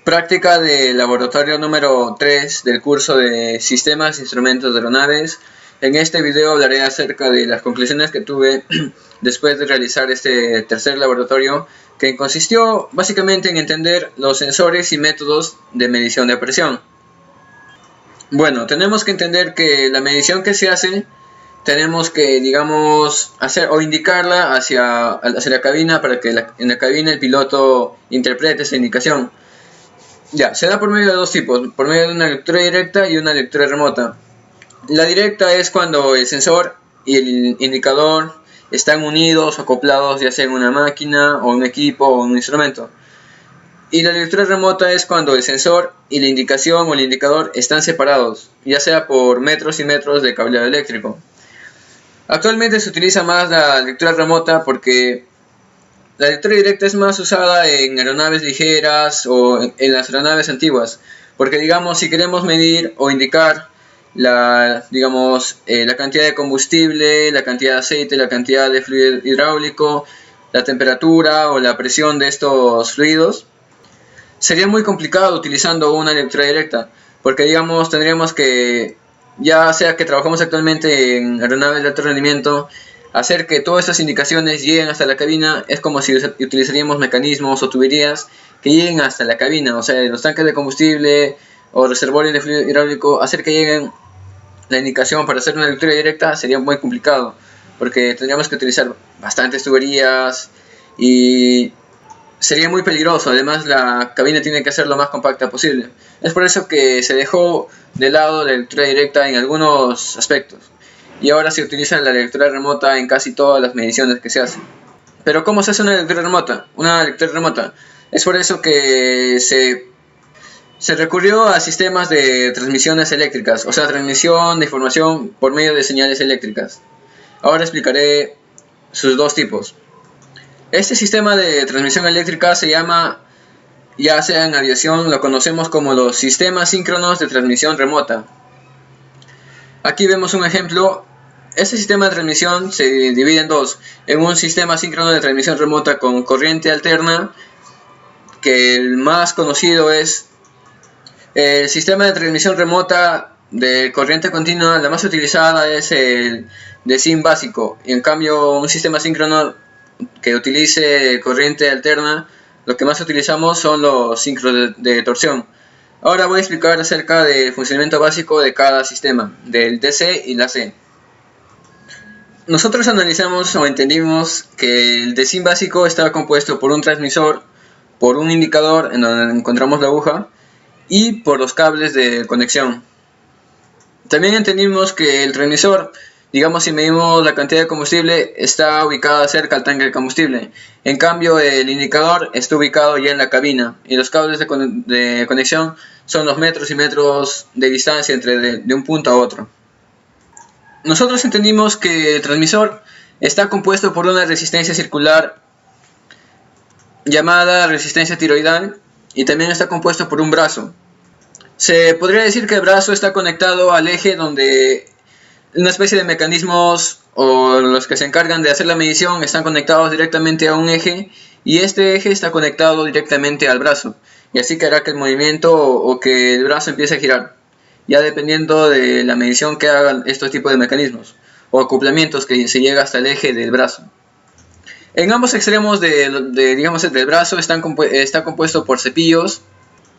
Práctica del laboratorio número 3 del curso de Sistemas e Instrumentos de Aeronaves. En este video hablaré acerca de las conclusiones que tuve después de realizar este tercer laboratorio, que consistió básicamente en entender los sensores y métodos de medición de presión. Bueno, tenemos que entender que la medición que se hace, tenemos que, hacer o indicarla hacia la cabina para que en la cabina el piloto interprete esa indicación. Se da por medio de dos tipos, por medio de una lectura directa y una lectura remota. La directa es cuando el sensor y el indicador están unidos o acoplados, ya sea en una máquina o un equipo o un instrumento. Y la lectura remota es cuando el sensor y la indicación o el indicador están separados, ya sea por metros y metros de cableado eléctrico. Actualmente se utiliza más la lectura remota porque la lectura directa es más usada en aeronaves ligeras o en las aeronaves antiguas, porque si queremos medir o indicar la cantidad de combustible, la cantidad de aceite, la cantidad de fluido hidráulico, la temperatura o la presión de estos fluidos, sería muy complicado utilizando una lectura directa, porque tendríamos que, ya sea que trabajamos actualmente en aeronaves de alto rendimiento, hacer que todas estas indicaciones lleguen hasta la cabina es como si utilizaríamos mecanismos o tuberías que lleguen hasta la cabina, o sea, los tanques de combustible o reservorios de fluido hidráulico. Hacer que lleguen la indicación para hacer una lectura directa sería muy complicado, porque tendríamos que utilizar bastantes tuberías y sería muy peligroso. Además, la cabina tiene que ser lo más compacta posible. Es por eso que se dejó de lado la lectura directa en algunos aspectos, y ahora se utiliza la lectura remota en casi todas las mediciones que se hacen. Pero ¿cómo se hace una lectura remota? Es por eso que se recurrió a sistemas de transmisiones eléctricas, o sea, transmisión de información por medio de señales eléctricas. Ahora explicaré sus dos tipos. Este sistema de transmisión eléctrica se llama, ya sea en aviación, lo conocemos como los sistemas síncronos de transmisión remota. Aquí vemos un ejemplo. Este sistema de transmisión se divide en dos: en un sistema síncrono de transmisión remota con corriente alterna, que el más conocido es el sistema de transmisión remota de corriente continua. La más utilizada es el de SIN básico, y en cambio un sistema síncrono que utilice corriente alterna, lo que más utilizamos son los síncronos de torsión. Ahora voy a explicar acerca del funcionamiento básico de cada sistema, del DC y la C. Nosotros analizamos o entendimos que el DSIN básico está compuesto por un transmisor, por un indicador en donde encontramos la aguja y por los cables de conexión. También entendimos que el transmisor, si medimos la cantidad de combustible, está ubicado cerca al tanque de combustible. En cambio, el indicador está ubicado ya en la cabina, y los cables de conexión son los metros y metros de distancia de un punto a otro. Nosotros entendimos que el transmisor está compuesto por una resistencia circular llamada resistencia tiroidal, y también está compuesto por un brazo. Se podría decir que el brazo está conectado al eje, donde una especie de mecanismos o los que se encargan de hacer la medición están conectados directamente a un eje, y este eje está conectado directamente al brazo, y así que hará que el movimiento o que el brazo empiece a girar, ya dependiendo de la medición que hagan estos tipos de mecanismos o acoplamientos que se llega hasta el eje del brazo. En ambos extremos del brazo está compuesto por cepillos,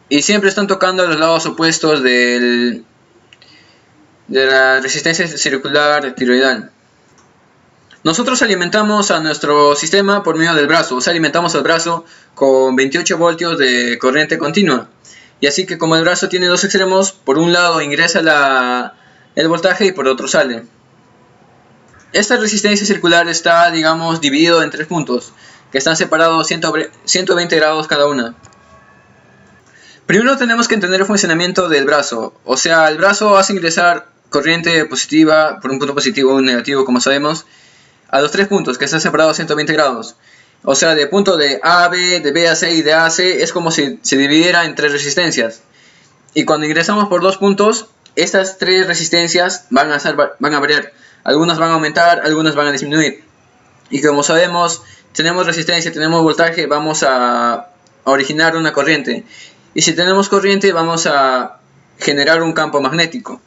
y siempre están tocando los lados opuestos de la resistencia circular tiroidal. Nosotros alimentamos a nuestro sistema por medio del brazo, o sea, alimentamos al brazo con 28 voltios de corriente continua. Y así que, como el brazo tiene dos extremos, por un lado ingresa el voltaje y por otro sale. Esta resistencia circular está, dividido en tres puntos, que están separados 120 grados cada una. Primero tenemos que entender el funcionamiento del brazo, o sea, el brazo hace ingresar corriente positiva por un punto positivo o un negativo, como sabemos, a los tres puntos que están separados 120 grados. O sea, de punto de A a B, de B a C y de A a C, es como si se dividiera en tres resistencias. Y cuando ingresamos por dos puntos, estas tres resistencias van a variar. Algunas van a aumentar, algunas van a disminuir. Y como sabemos, tenemos resistencia, tenemos voltaje, vamos a originar una corriente. y si tenemos corriente vamos a generar un campo magnético.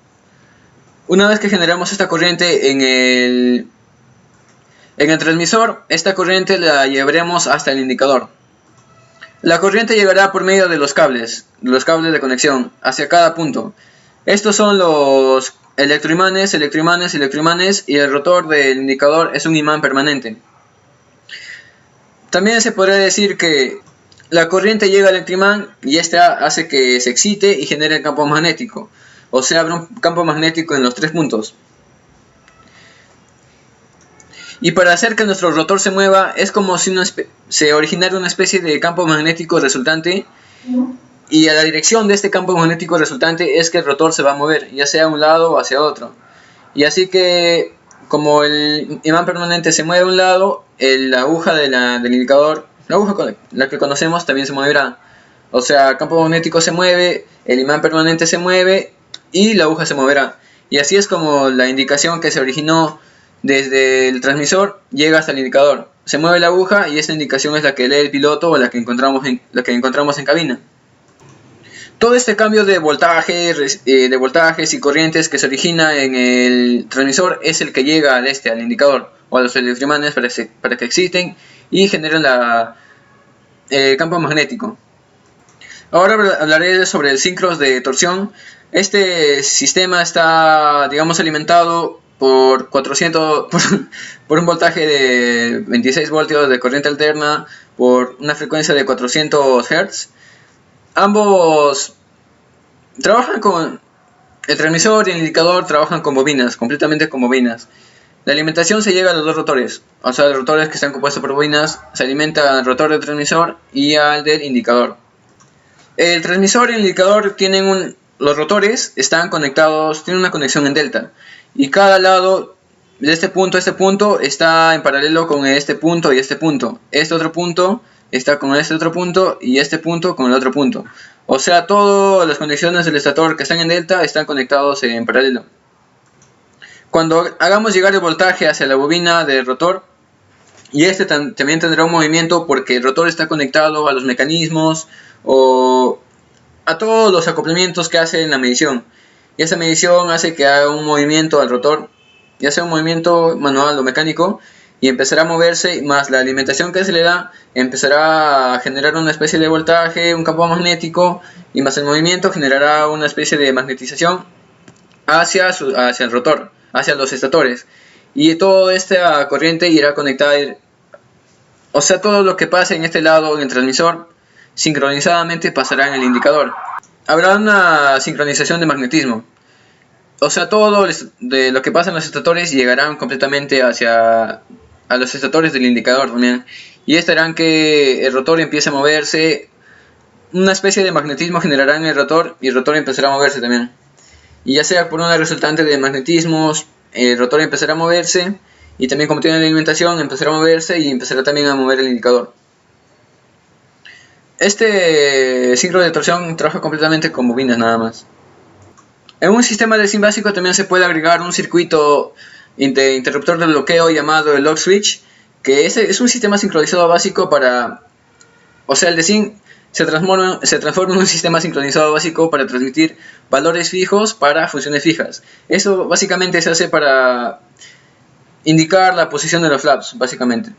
Una vez que generamos esta corriente en el transmisor, esta corriente la llevaremos hasta el indicador. La corriente llegará por medio de los cables de conexión hacia cada punto. Estos son los electroimanes, y el rotor del indicador es un imán permanente. También se podría decir que la corriente llega al electroimán y este hace que se excite y genere el campo magnético. O sea, abre un campo magnético en los 3 puntos. Y para hacer que nuestro rotor se mueva, es como si se originara una especie de campo magnético resultante. Y a la dirección de este campo magnético resultante es que el rotor se va a mover, ya sea a un lado o hacia otro. Y así que, como el imán permanente se mueve a un lado, la aguja del indicador, la aguja con la que conocemos, también se moverá. O sea, el campo magnético se mueve, el imán permanente se mueve y la aguja se moverá. Y así es como la indicación que se originó desde el transmisor llega hasta el indicador. Se mueve la aguja y esa indicación es la que lee el piloto o la que encontramos en cabina. Todo este cambio de voltajes y corrientes que se origina en el transmisor es el que llega al indicador o a los electroimanes para que exciten y generen el campo magnético. Ahora hablaré sobre el síncrono de torsión. Este sistema está, digamos, alimentado por un voltaje de 26 voltios de corriente alterna por una frecuencia de 400 Hz. Ambos trabajan con el transmisor y el indicador, trabajan con bobinas, completamente con bobinas. La alimentación se llega a los dos rotores, o sea, los rotores que están compuestos por bobinas se alimenta al rotor del transmisor y al del indicador. El transmisor y el indicador los rotores están conectados, tienen una conexión en delta, y cada lado de este punto a este punto está en paralelo con este punto y este punto. Este otro punto está con este otro punto y este punto con el otro punto. O sea, todas las conexiones del estator que están en delta están conectados en paralelo. Cuando hagamos llegar el voltaje hacia la bobina del rotor, y este también tendrá un movimiento porque el rotor está conectado a los mecanismos o a todos los acoplamientos que hace en la medición. Y esa medición hace que haga un movimiento al rotor, ya sea un movimiento manual o mecánico, y empezará a moverse, más la alimentación que se le da, empezará a generar una especie de voltaje, un campo magnético, y más el movimiento generará una especie de magnetización hacia el rotor, hacia los estatores. Y toda esta corriente irá conectada, o sea, todo lo que pase en este lado, en el transmisor, sincronizadamente pasará en el indicador. Habrá una sincronización de magnetismo. O sea, todo de lo que pasa en los estatores llegarán completamente a los estatores del indicador también. Y estos harán que el rotor empiece a moverse. Una especie de magnetismo generará en el rotor y el rotor empezará a moverse también. Y ya sea por una resultante de magnetismos, el rotor empezará a moverse. Y también, como tiene la alimentación, empezará a moverse y empezará también a mover el indicador. Este síncrono de torsión trabaja completamente con bobinas nada más. En un sistema de DSIN básico también se puede agregar un circuito de interruptor de bloqueo llamado el lock switch, que es un sistema sincronizado básico o sea, el DSIN se transforma en un sistema sincronizado básico para transmitir valores fijos para funciones fijas. Eso básicamente se hace para indicar la posición de los flaps, básicamente.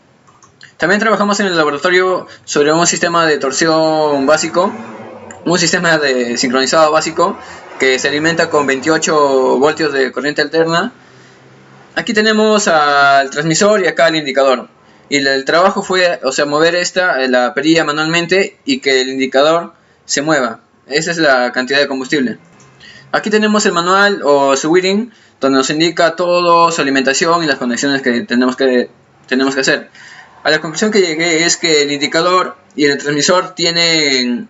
También trabajamos en el laboratorio sobre un sistema de torsión básico, un sistema de sincronizado básico que se alimenta con 28 voltios de corriente alterna. Aquí tenemos al transmisor y acá al indicador. Y el trabajo fue, mover la perilla manualmente y que el indicador se mueva. Esa es la cantidad de combustible. Aquí tenemos el manual o switching, donde nos indica todo, su alimentación y las conexiones que tenemos que hacer. A la conclusión que llegué es que el indicador y el transmisor tienen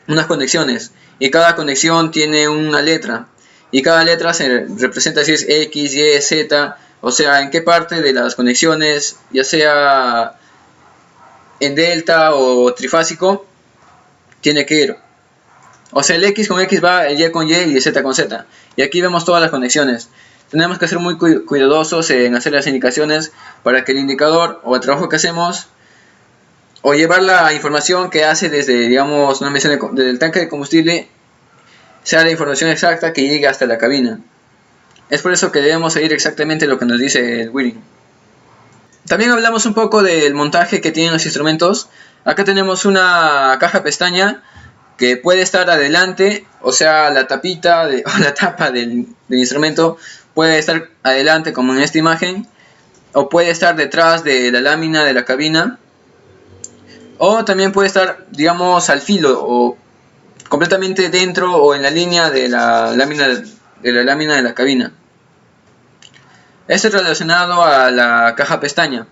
unas conexiones y cada conexión tiene una letra y cada letra se representa si es X, Y, Z, o sea, en qué parte de las conexiones, ya sea en delta o trifásico, tiene que ir. O sea, el X con X va, el Y con Y y el Z con Z. Y aquí vemos todas las conexiones. Tenemos que ser muy cuidadosos en hacer las indicaciones para que el indicador o el trabajo que hacemos o llevar la información que hace desde, digamos, una misión desde el tanque de combustible, sea la información exacta que llegue hasta la cabina. Es por eso que debemos seguir exactamente lo que nos dice el Wiring. También hablamos un poco del montaje que tienen los instrumentos. Acá tenemos una caja pestaña que puede estar adelante, o sea, la tapita o la tapa del instrumento puede estar adelante como en esta imagen, o puede estar detrás de la lámina de la cabina, o también puede estar, digamos, al filo o completamente dentro o en la línea de la lámina de la cabina. Esto es relacionado a la caja pestaña,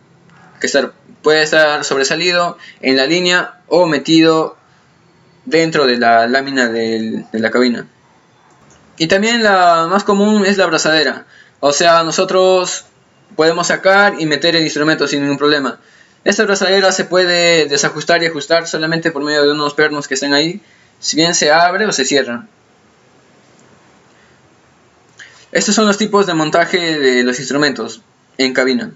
que puede estar sobresalido en la línea o metido dentro de la lámina de la cabina. Y también la más común es la abrazadera, o sea, nosotros podemos sacar y meter el instrumento sin ningún problema. Esta abrazadera se puede desajustar y ajustar solamente por medio de unos pernos que están ahí, si bien se abre o se cierra. Estos son los tipos de montaje de los instrumentos en cabina.